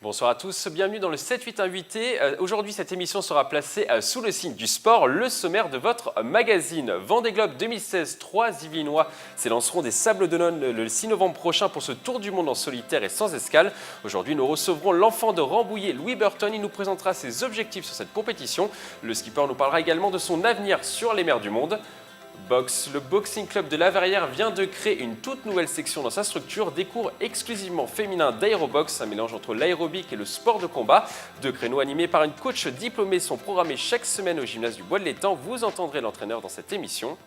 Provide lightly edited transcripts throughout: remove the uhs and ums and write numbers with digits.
Bonsoir à tous, bienvenue dans le 7-8 invité. Aujourd'hui, cette émission sera placée sous le signe du sport, le sommaire de votre magazine. Vendée Globe 2016, 3 Yvelinois s'élanceront des Sables d'Olonne le 6 novembre prochain pour ce tour du monde en solitaire et sans escale. Aujourd'hui, nous recevrons l'enfant de Rambouillet, Louis Burton. Il nous présentera ses objectifs sur cette compétition. Le skipper nous parlera également de son avenir sur les mers du monde. Boxe, le Boxing Club de La Verrière vient de créer une toute nouvelle section dans sa structure, des cours exclusivement féminins d'aérobox, un mélange entre l'aérobic et le sport de combat. 2 créneaux animés par une coach diplômée sont programmés chaque semaine au gymnase du Bois de l'Étang. Vous entendrez l'entraîneur dans cette émission.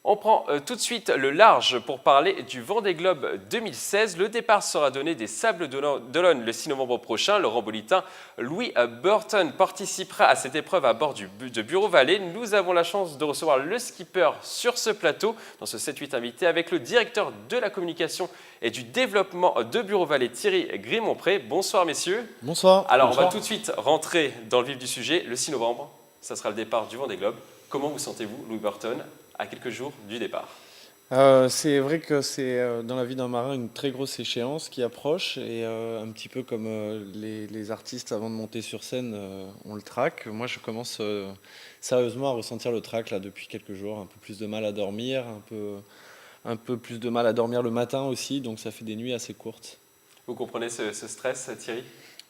On prend tout de suite le large pour parler du Vendée Globe 2016. Le départ sera donné des Sables d'Olonne le 6 novembre prochain. Le Rambolitain Louis Burton participera à cette épreuve à bord de Bureau Vallée. Nous avons la chance de recevoir le skipper sur ce plateau, dans ce 7-8 invité, avec le directeur de la communication et du développement de Bureau Vallée, Thierry Grimont-Pré. Bonsoir messieurs. Bonsoir. Alors Bonsoir. On va tout de suite rentrer dans le vif du sujet. Le 6 novembre, ça sera le départ du Vendée Globe. Comment vous sentez-vous, Louis Burton, à quelques jours du départ? C'est vrai que c'est dans la vie d'un marin une très grosse échéance qui approche et un petit peu comme les artistes avant de monter sur scène on le trac. Moi je commence sérieusement à ressentir le trac là depuis quelques jours, un peu plus de mal à dormir, un peu plus de mal à dormir le matin aussi, donc ça fait des nuits assez courtes. Vous comprenez ce stress, Thierry?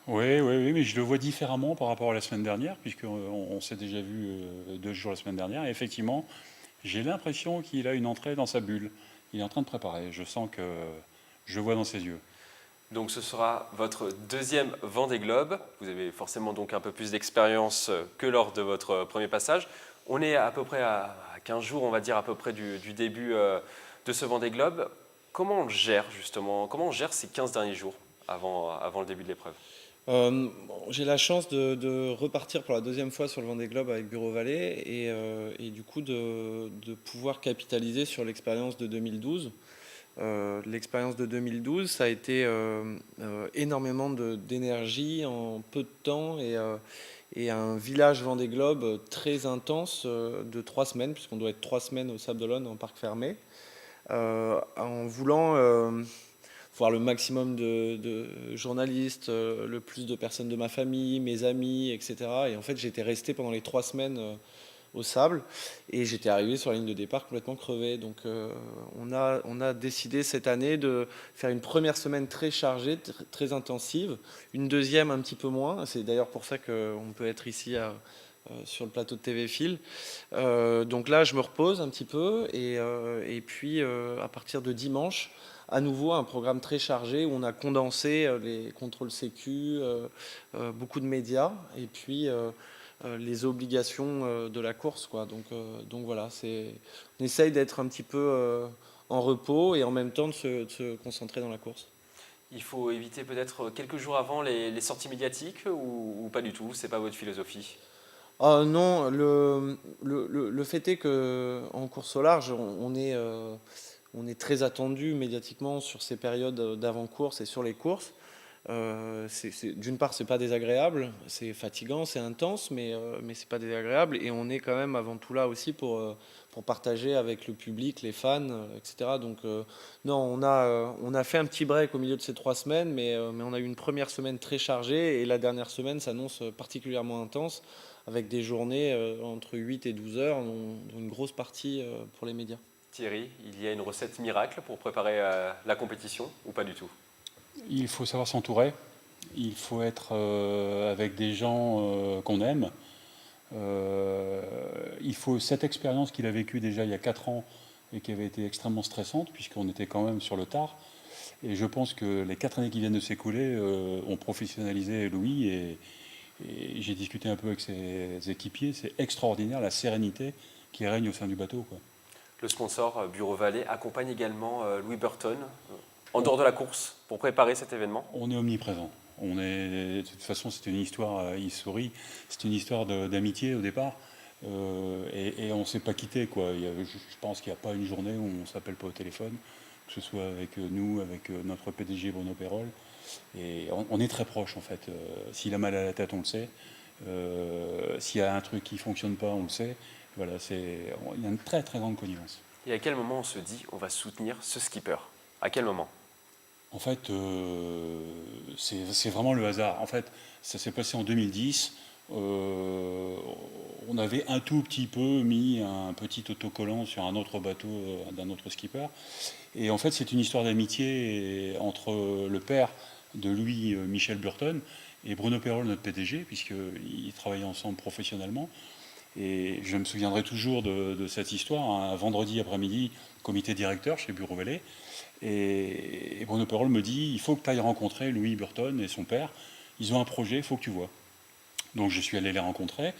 Oui, mais je le vois différemment par rapport à la semaine dernière, puisqu'on s'est déjà vu 2 jours la semaine dernière. Et effectivement, j'ai l'impression qu'il a une entrée dans sa bulle. Il est en train de préparer. Je sens que je vois dans ses yeux. Donc ce sera votre deuxième Vendée Globe. Vous avez forcément donc un peu plus d'expérience que lors de votre premier passage. On est à peu près à 15 jours, on va dire, à peu près du début de ce Vendée Globe. Comment on gère justement, comment on gère ces 15 derniers jours avant le début de l'épreuve? J'ai la chance de repartir pour la deuxième fois sur le Vendée Globe avec Bureau Vallée et du coup de pouvoir capitaliser sur l'expérience de 2012. L'expérience de 2012, ça a été énormément d'énergie en peu de temps et un village Vendée Globe très intense de 3 semaines, puisqu'on doit être 3 semaines au Sables d'Olonne en parc fermé, en voulant voir le maximum de journalistes, le plus de personnes de ma famille, mes amis, etc. Et en fait, j'étais resté pendant les 3 semaines au Sable et j'étais arrivé sur la ligne de départ complètement crevé. Donc on a décidé cette année de faire une première semaine très chargée, très intensive, une deuxième un petit peu moins. C'est d'ailleurs pour ça qu'on peut être ici sur le plateau de TV Phil. Donc là, je me repose un petit peu et puis à partir de dimanche, à nouveau un programme très chargé où on a condensé les contrôles sécu, beaucoup de médias et puis les obligations de la course, quoi. Donc voilà, on essaye d'être un petit peu en repos et en même temps de se concentrer dans la course. Il faut éviter peut-être quelques jours avant les sorties médiatiques ou pas du tout? C'est pas votre philosophie? Non, le fait est qu'en course au large, on est très attendu médiatiquement sur ces périodes d'avant-course et sur les courses. D'une part, c'est pas désagréable, c'est fatigant, c'est intense, mais c'est pas désagréable. Et on est quand même avant tout là aussi pour partager avec le public, les fans, etc. Donc non, on a fait un petit break au milieu de ces 3 semaines, mais on a eu une première semaine très chargée et la dernière semaine s'annonce particulièrement intense avec des journées entre 8 et 12 heures, dont une grosse partie pour les médias. Thierry, il y a une recette miracle pour préparer la compétition ou pas du tout? Il faut savoir s'entourer. Il faut être avec des gens qu'on aime. Il faut cette expérience qu'il a vécue déjà il y a 4 ans et qui avait été extrêmement stressante puisqu'on était quand même sur le tard. Et je pense que les 4 années qui viennent de s'écouler ont professionnalisé Louis et j'ai discuté un peu avec ses équipiers. C'est extraordinaire la sérénité qui règne au sein du bateau, quoi. Le sponsor Bureau Vallée accompagne également Louis Burton en dehors de la course pour préparer cet événement? On est omniprésent. De toute façon, c'est une histoire, il sourit, c'est une histoire d'amitié au départ. Et on ne s'est pas quitté, quoi. Je pense qu'il n'y a pas une journée où on ne s'appelle pas au téléphone, que ce soit avec nous, avec notre PDG Bruno Perrol. Et on est très proche, en fait. S'il a mal à la tête, on le sait. S'il y a un truc qui ne fonctionne pas, on le sait. Voilà, il y a une très très grande connivence. Et à quel moment on se dit on va soutenir ce skipper? À quel moment? En fait, c'est vraiment le hasard. En fait, ça s'est passé en 2010. On avait un tout petit peu mis un petit autocollant sur un autre bateau d'un autre skipper. Et en fait, c'est une histoire d'amitié entre le père de Louis Michel Burton et Bruno Perrol, notre PDG, puisqu'ils travaillaient ensemble professionnellement. Et je me souviendrai toujours de cette histoire. Un vendredi après-midi, comité directeur chez Bureau Vallée. Et Bruno Perrol me dit, il faut que tu ailles rencontrer Louis Burton et son père. Ils ont un projet, il faut que tu vois. Donc je suis allé les rencontrer.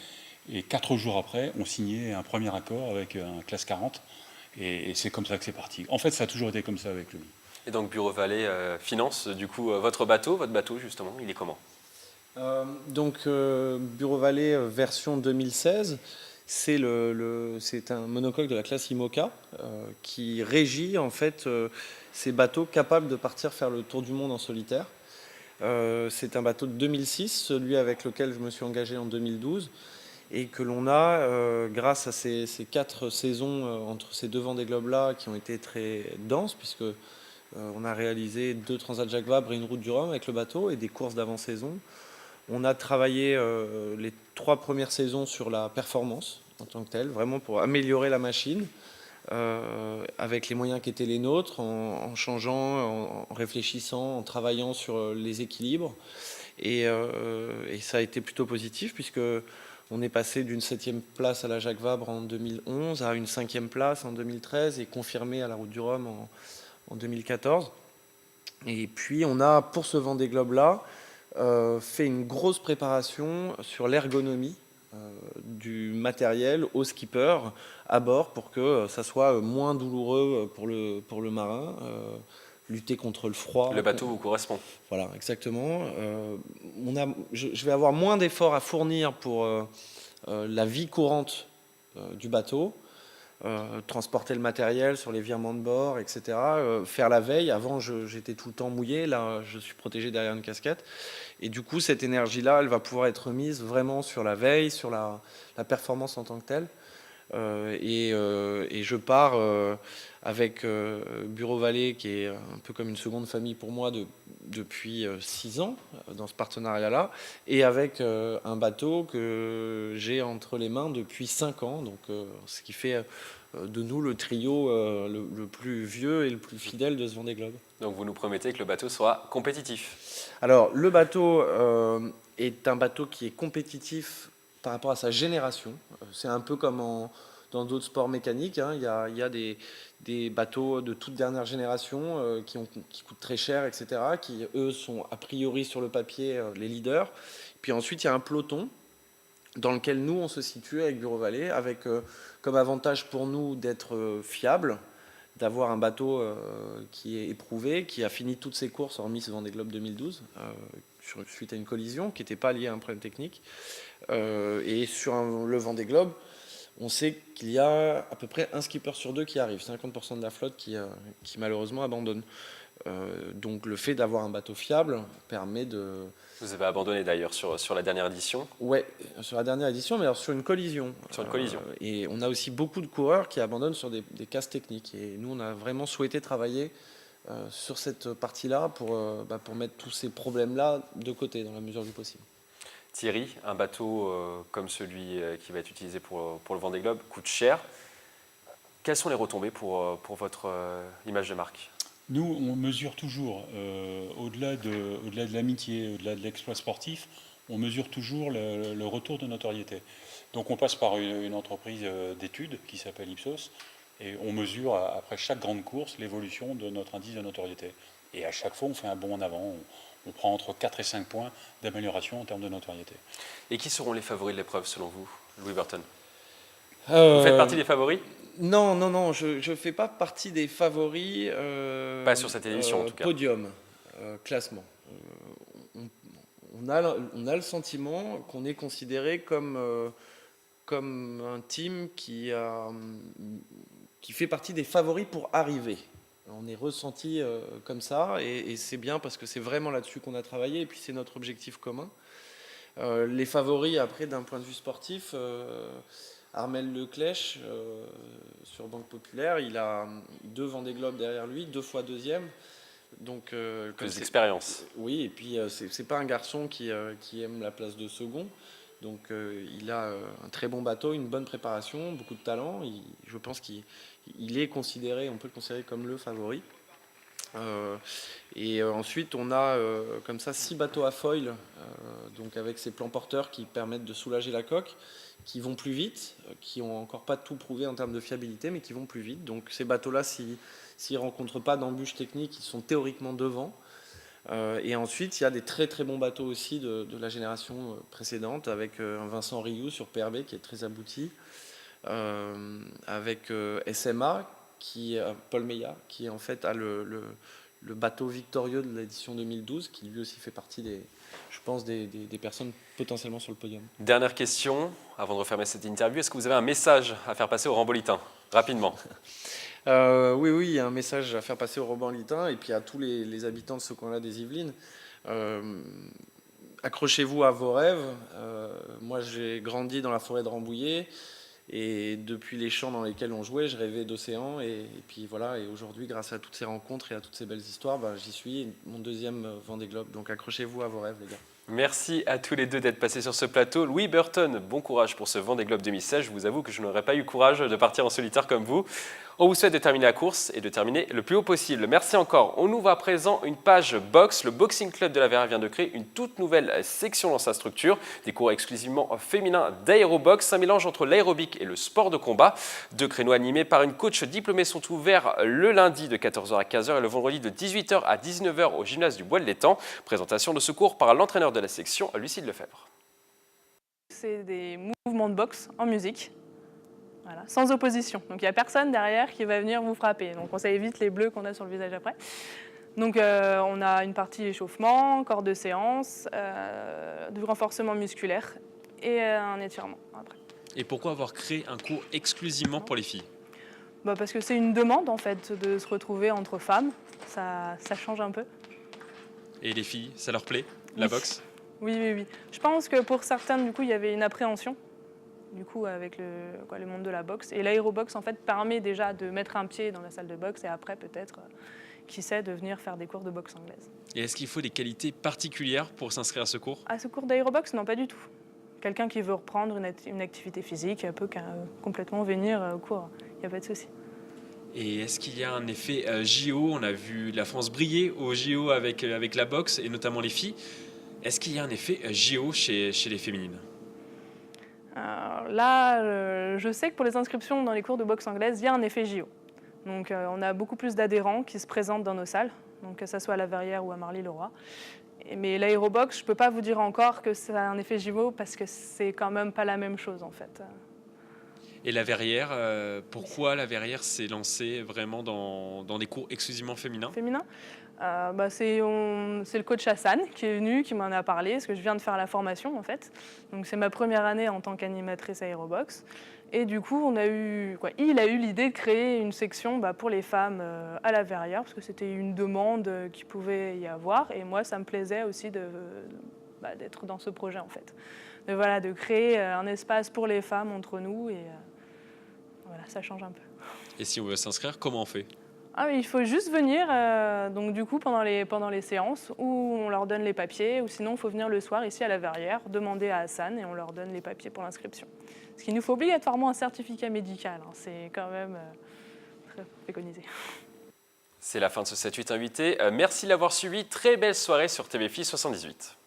Et 4 jours après, on signait un premier accord avec un classe 40. Et c'est comme ça que c'est parti. En fait, ça a toujours été comme ça avec Louis. Et donc Bureau Vallée finance du coup votre bateau justement, il est comment? Bureau Vallée version 2016, c'est un monocoque de la classe IMOCA qui régit en fait ces bateaux capables de partir faire le tour du monde en solitaire. C'est un bateau de 2006, celui avec lequel je me suis engagé en 2012, et que l'on a, grâce à ces 4 saisons entre ces 2 Vendée Globe-là qui ont été très denses, puisque on a réalisé 2 Transat Jacques Vabre et une Route du Rhum avec le bateau et des courses d'avant-saison. On a travaillé les 3 premières saisons sur la performance en tant que telle, vraiment pour améliorer la machine, avec les moyens qui étaient les nôtres, en changeant, en réfléchissant, en travaillant sur les équilibres. Et ça a été plutôt positif, puisque on est passé d'une 7e place à la Jacques Vabre en 2011 à une 5e place en 2013 et confirmé à la Route du Rhum en 2014. Et puis on a, pour ce Vendée Globe-là, fait une grosse préparation sur l'ergonomie du matériel au skipper à bord pour que ça soit moins douloureux pour le marin, lutter contre le froid. Le bateau vous correspond. Voilà, exactement. Je vais avoir moins d'efforts à fournir pour la vie courante du bateau. Transporter le matériel sur les virements de bord, etc. Faire la veille. Avant, j'étais tout le temps mouillé. Là, je suis protégé derrière une casquette. Et du coup, cette énergie-là, elle va pouvoir être mise vraiment sur la veille, sur la performance en tant que telle. Et je pars avec Bureau Vallée, qui est un peu comme une seconde famille pour moi depuis 6 ans dans ce partenariat-là, et avec un bateau que j'ai entre les mains depuis 5 ans, donc ce qui fait de nous le trio le plus vieux et le plus fidèle de ce Vendée Globe. Donc vous nous promettez que le bateau soit compétitif. Alors le bateau est un bateau qui est compétitif par rapport à sa génération. C'est un peu comme dans d'autres sports mécaniques, hein. Il y a des bateaux de toute dernière génération qui coûtent très cher, etc., qui, eux, sont a priori sur le papier les leaders. Puis ensuite, il y a un peloton dans lequel nous, on se situe avec Bureau Vallée, avec comme avantage pour nous d'être fiable, d'avoir un bateau qui est éprouvé, qui a fini toutes ses courses, hormis ce Vendée Globe 2012, suite à une collision qui n'était pas liée à un problème technique. Et sur le Vendée Globe, on sait qu'il y a à peu près un skipper sur 2 qui arrive, 50% de la flotte qui malheureusement abandonne. Donc le fait d'avoir un bateau fiable permet de... Vous avez abandonné d'ailleurs sur la dernière édition. Ouais, sur la dernière édition, mais alors sur une collision. Sur une collision. Et on a aussi beaucoup de coureurs qui abandonnent sur des casses techniques. Et nous, on a vraiment souhaité travailler sur cette partie-là pour mettre tous ces problèmes-là de côté dans la mesure du possible. Thierry, un bateau comme celui qui va être utilisé pour le Vendée Globe coûte cher. Quelles sont les retombées pour votre image de marque? Nous, on mesure toujours, au-delà de l'amitié, au-delà de l'exploit sportif, on mesure toujours le retour de notoriété. Donc on passe par une entreprise d'études qui s'appelle Ipsos, et on mesure après chaque grande course l'évolution de notre indice de notoriété. Et à chaque fois, on fait un bond en avant. On prend entre 4 et 5 points d'amélioration en termes de notoriété. Et qui seront les favoris de l'épreuve selon vous, Louis Burton? Vous faites partie des favoris? Non, je ne fais pas partie des favoris. Pas sur cette édition en tout cas. Podium, classement. On a le sentiment qu'on est considéré comme un team qui fait partie des favoris pour arriver. On est ressenti comme ça, et c'est bien parce que c'est vraiment là-dessus qu'on a travaillé, et puis c'est notre objectif commun. Les favoris, après, d'un point de vue sportif, Armel Leclèche, sur Banque Populaire, il a 2 Vendée Globe derrière lui, 2 fois deuxième. Donc, Plus d'expérience. Oui, et puis c'est pas un garçon qui aime la place de second. Donc il a un très bon bateau, une bonne préparation, beaucoup de talent. Je pense qu'il est considéré, on peut le considérer comme le favori. Ensuite, on a comme ça 6 bateaux à foil, donc avec ces plans porteurs qui permettent de soulager la coque, qui vont plus vite, qui n'ont encore pas tout prouvé en termes de fiabilité, mais qui vont plus vite. Donc ces bateaux-là, s'ils ne rencontrent pas d'embûches techniques, ils sont théoriquement devant. Et ensuite, il y a des très très bons bateaux aussi de la génération précédente, avec un Vincent Rioux sur PRB qui est très abouti, avec SMA, Paul Meillat, qui en fait a le bateau victorieux de l'édition 2012, qui lui aussi fait partie des personnes potentiellement sur le podium. Dernière question, avant de refermer cette interview, est-ce que vous avez un message à faire passer aux Rambolitains, rapidement? Oui, il y a un message à faire passer aux Rambolitains et puis à tous les habitants de ce coin-là des Yvelines. Accrochez-vous à vos rêves. Moi, j'ai grandi dans la forêt de Rambouillet. Et depuis les champs dans lesquels on jouait, je rêvais d'océan. Et puis voilà, et aujourd'hui, grâce à toutes ces rencontres et à toutes ces belles histoires, j'y suis, mon deuxième Vendée Globe. Donc accrochez-vous à vos rêves, les gars. Merci à tous les deux d'être passés sur ce plateau. Louis Burton, bon courage pour ce Vendée Globe 2016. Je vous avoue que je n'aurais pas eu courage de partir en solitaire comme vous. On vous souhaite de terminer la course et de terminer le plus haut possible. Merci encore. On ouvre à présent une page boxe. Le Boxing Club de la Verrière vient de créer une toute nouvelle section dans sa structure. Des cours exclusivement féminins d'aérobox, un mélange entre l'aérobic et le sport de combat. 2 créneaux animés par une coach diplômée sont ouverts le lundi de 14h à 15h et le vendredi de 18h à 19h au gymnase du Bois de l'Étang. Présentation de ce cours par l'entraîneur de la section, Lucille Lefebvre. C'est des mouvements de boxe en musique. Voilà, sans opposition. Donc il n'y a personne derrière qui va venir vous frapper. Donc ça évite les bleus qu'on a sur le visage après. Donc on a une partie échauffement, corps de séance, du renforcement musculaire et un étirement après. Et pourquoi avoir créé un cours exclusivement pour les filles? Parce que c'est une demande en fait de se retrouver entre femmes. Ça change un peu. Et les filles, ça leur plaît, la boxe? Oui. Je pense que pour certaines, du coup, il y avait une appréhension. Du coup, avec le monde de la boxe. Et l'aérobox, en fait, permet déjà de mettre un pied dans la salle de boxe et après, peut-être, qui sait, de venir faire des cours de boxe anglaise. Et est-ce qu'il faut des qualités particulières pour s'inscrire à ce cours? À ce cours d'aérobox, non, pas du tout. Quelqu'un qui veut reprendre une activité physique peut complètement venir au cours. Il n'y a pas de souci. Et est-ce qu'il y a un effet JO? On a vu la France briller au JO avec la boxe et notamment les filles. Est-ce qu'il y a un effet JO chez les féminines? Là, je sais que pour les inscriptions dans les cours de boxe anglaise, il y a un effet JO. Donc on a beaucoup plus d'adhérents qui se présentent dans nos salles, donc que ce soit à la Verrière ou à Marly-le-Roi. Mais l'aérobox, je ne peux pas vous dire encore que c'est un effet JO parce que c'est quand même pas la même chose en fait. Et la Verrière, pourquoi la Verrière s'est lancée vraiment dans des cours exclusivement féminins? C'est le coach Hassan qui est venu, qui m'en a parlé, parce que je viens de faire la formation en fait. Donc c'est ma première année en tant qu'animatrice aérobox. Et du coup, il a eu l'idée de créer une section pour les femmes à la Verrière, parce que c'était une demande qu'il pouvait y avoir. Et moi, ça me plaisait aussi d'être dans ce projet en fait. De créer un espace pour les femmes entre nous et ça change un peu. Et si on veut s'inscrire, comment on fait? Il faut juste venir donc du coup pendant les séances où on leur donne les papiers, ou sinon il faut venir le soir ici à la Verrière, demander à Hassan et on leur donne les papiers pour l'inscription. Ce qui nous faut obligatoirement un certificat médical, c'est quand même très préconisé. C'est la fin de ce 7-8 invité. Merci de l'avoir suivi. Très belle soirée sur TVFI 78.